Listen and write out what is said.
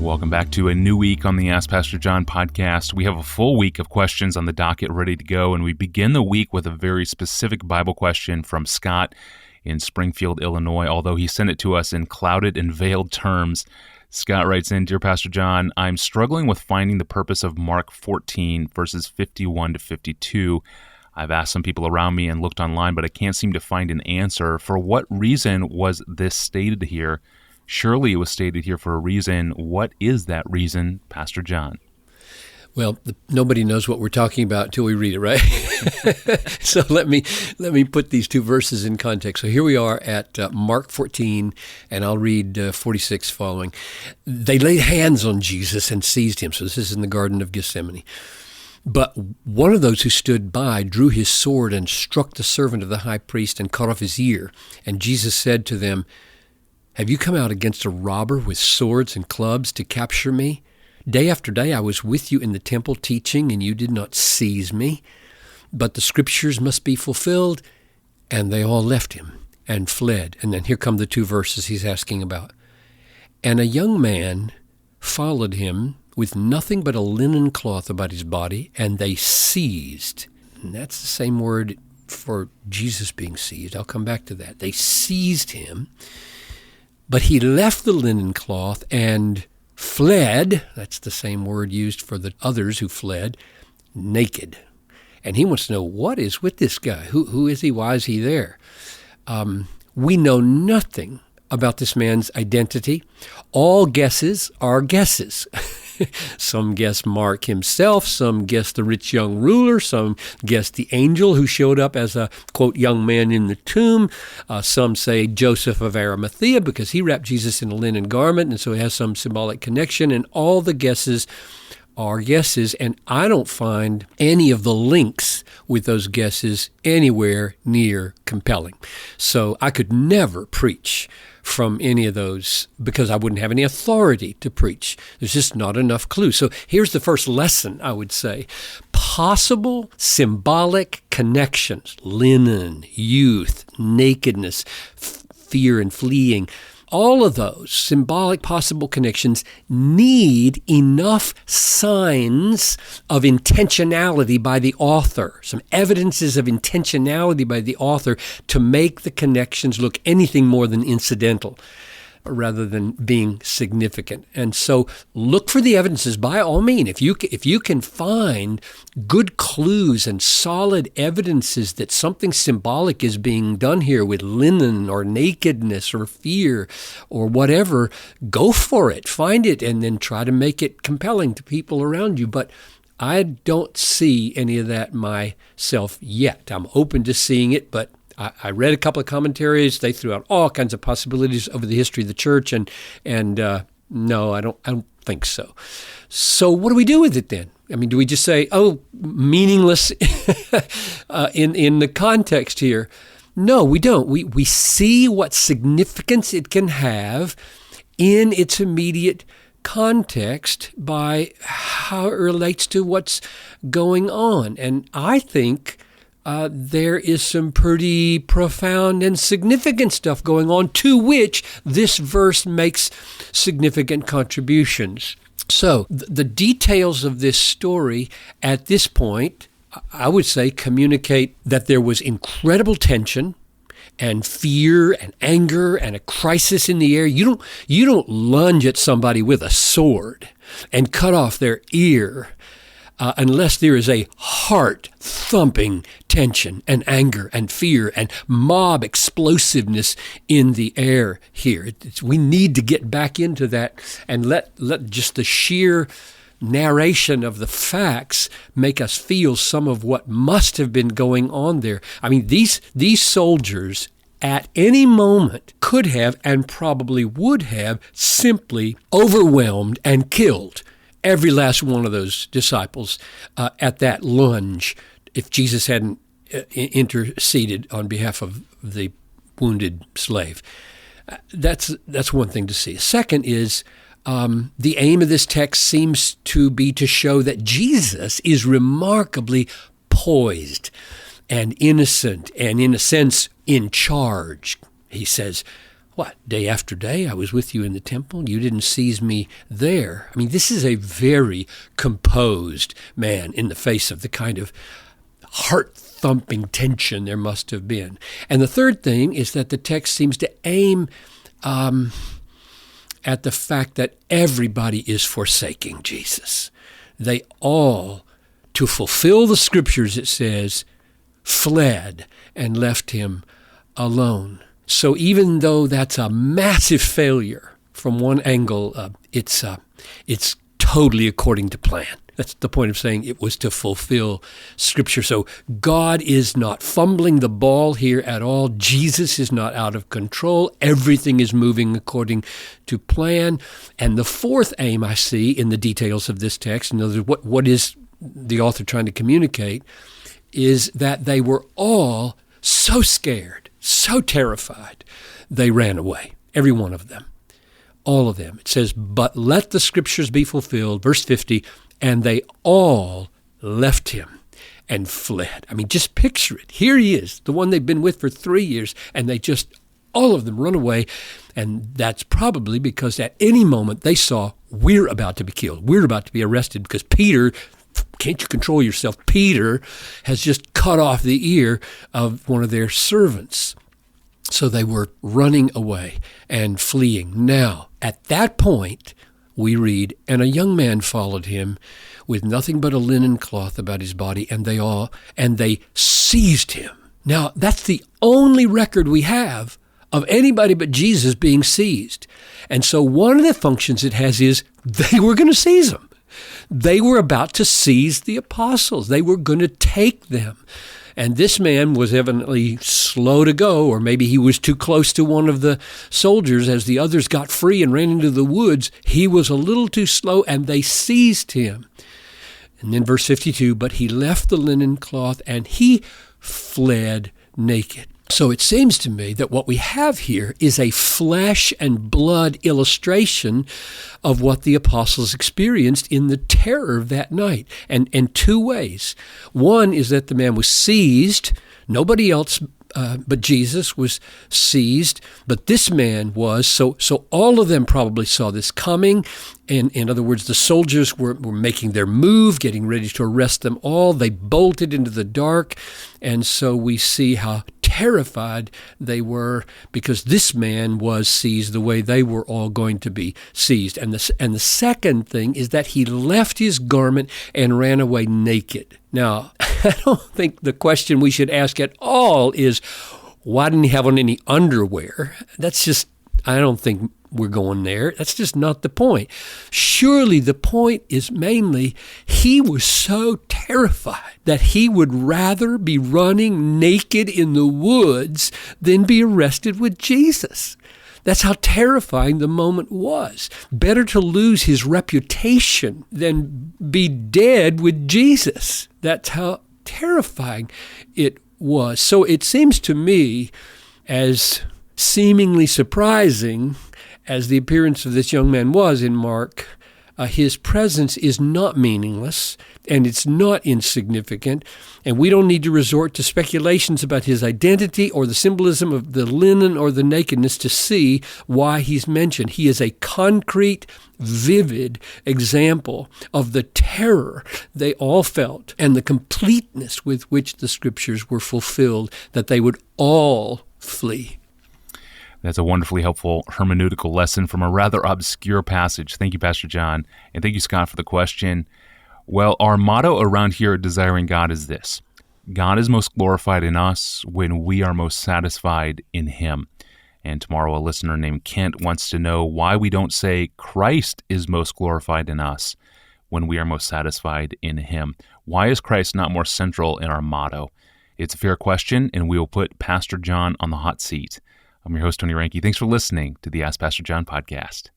Welcome back to a new week on the Ask Pastor John podcast. We have a full week of questions on the docket ready to go, and we begin the week with a very specific Bible question from Scott in Springfield, Illinois, although he sent it to us in clouded and veiled terms. Scott writes in, "Dear Pastor John, I'm struggling with finding the purpose of Mark 14, verses 51 to 52. I've asked some people around me and looked online, but I can't seem to find an answer. For what reason was this stated here? Surely it was stated here for a reason. What is that reason, Pastor John?" Well, nobody knows what we're talking about until we read it, right? So let me put these two verses in context. So here we are at Mark 14, and I'll read 46 following. They laid hands on Jesus and seized him. So this is in the Garden of Gethsemane. But one of those who stood by drew his sword and struck the servant of the high priest and cut off his ear. And Jesus said to them, "Have you come out against a robber with swords and clubs to capture me? Day after day I was with you in the temple teaching, and you did not seize me. But the scriptures must be fulfilled." And they all left him and fled. And then here come the two verses he's asking about. "And a young man followed him with nothing but a linen cloth about his body, and they seized." And that's the same word for Jesus being seized. I'll come back to that. They seized him. But he left the linen cloth and fled. That's the same word used for the others who fled, naked. And he wants to know, what is with this guy? Who is he? Why is he there? We know nothing about this man's identity. All guesses are guesses. Some guess Mark himself, some guess the rich young ruler, some guess the angel who showed up as a, quote, young man in the tomb. Some say Joseph of Arimathea because he wrapped Jesus in a linen garment, and so it has some symbolic connection, and all the guesses are guesses, and I don't find any of the links with those guesses anywhere near compelling. So I could never preach from any of those because I wouldn't have any authority to preach. There's just not enough clues. So here's the first lesson, I would say. Possible symbolic connections, linen, youth, nakedness, fear and fleeing, all of those symbolic possible connections need enough signs of intentionality by the author, some evidences of intentionality by the author to make the connections look anything more than incidental rather than being significant. And so look for the evidences by all means. If you can find good clues and solid evidences that something symbolic is being done here with linen or nakedness or fear or whatever, go for it. Find it and then try to make it compelling to people around you. But I don't see any of that myself yet. I'm open to seeing it, but I read a couple of commentaries. They threw out all kinds of possibilities over the history of the church, and no, I don't think so. So what do we do with it then? I mean, do we just say, oh, meaningless in the context here? No, we don't. We see what significance it can have in its immediate context by how it relates to what's going on. And I think there is some pretty profound and significant stuff going on to which this verse makes significant contributions. So the details of this story at this point, I would say, communicate that there was incredible tension and fear and anger and a crisis in the air. You don't lunge at somebody with a sword and cut off their ear unless there is a heart-thumping tension and anger and fear and mob explosiveness in the air here. We need to get back into that and let just the sheer narration of the facts make us feel some of what must have been going on there. I mean, these soldiers at any moment could have and probably would have simply overwhelmed and killed every last one of those disciples at that lunge if Jesus hadn't interceded on behalf of the wounded slave. That's one thing to see. Second is the aim of this text seems to be to show that Jesus is remarkably poised and innocent and, in a sense, in charge. He says, What, day after day I was with you in the temple? You didn't seize me there. I mean, this is a very composed man in the face of the kind of heart-thumping tension there must have been. And the third thing is that the text seems to aim at the fact that everybody is forsaking Jesus. They all, to fulfill the Scriptures, it says, fled and left him alone. So even though that's a massive failure from one angle, it's totally according to plan. That's the point of saying it was to fulfill Scripture. So God is not fumbling the ball here at all. Jesus is not out of control. Everything is moving according to plan. And the fourth aim I see in the details of this text, in other words, what is the author trying to communicate, is that they were all so scared, so terrified, they ran away, every one of them, all of them. It says, but let the Scriptures be fulfilled, verse 50, and they all left him and fled. I mean, just picture it. Here he is, the one they've been with for 3 years, and they just, all of them run away, and that's probably because at any moment they saw, we're about to be killed, we're about to be arrested, because Peter, can't you control yourself? Peter has just cut off the ear of one of their servants. So they were running away and fleeing. Now, at that point, we read, and a young man followed him with nothing but a linen cloth about his body, and they seized him. Now, that's the only record we have of anybody but Jesus being seized. And so one of the functions it has is they were going to seize him. They were about to seize the apostles. They were going to take them. And this man was evidently slow to go, or maybe he was too close to one of the soldiers as the others got free and ran into the woods. He was a little too slow, and they seized him. And then verse 52, but he left the linen cloth and he fled naked. So it seems to me that what we have here is a flesh and blood illustration of what the apostles experienced in the terror of that night. And two ways. One is that the man was seized. Nobody else but Jesus was seized, but this man was. So all of them probably saw this coming. And in other words, the soldiers were making their move, getting ready to arrest them all. They bolted into the dark. And so we see how terrified they were because this man was seized the way they were all going to be seized. And the second thing is that he left his garment and ran away naked. Now, I don't think the question we should ask at all is, why didn't he have on any underwear? That's just, I don't think we're going there. That's just not the point. Surely the point is mainly he was so terrified that he would rather be running naked in the woods than be arrested with Jesus. That's how terrifying the moment was. Better to lose his reputation than be dead with Jesus. That's how terrifying it was. So it seems to me, as seemingly surprising as the appearance of this young man was in Mark, his presence is not meaningless and it's not insignificant, and we don't need to resort to speculations about his identity or the symbolism of the linen or the nakedness to see why he's mentioned. He is a concrete, vivid example of the terror they all felt and the completeness with which the Scriptures were fulfilled, that they would all flee. That's a wonderfully helpful hermeneutical lesson from a rather obscure passage. Thank you, Pastor John. And thank you, Scott, for the question. Well, our motto around here at Desiring God is this: God is most glorified in us when we are most satisfied in Him. And tomorrow a listener named Kent wants to know why we don't say Christ is most glorified in us when we are most satisfied in Him. Why is Christ not more central in our motto? It's a fair question, and we will put Pastor John on the hot seat. I'm your host, Tony Ranke. Thanks for listening to the Ask Pastor John podcast.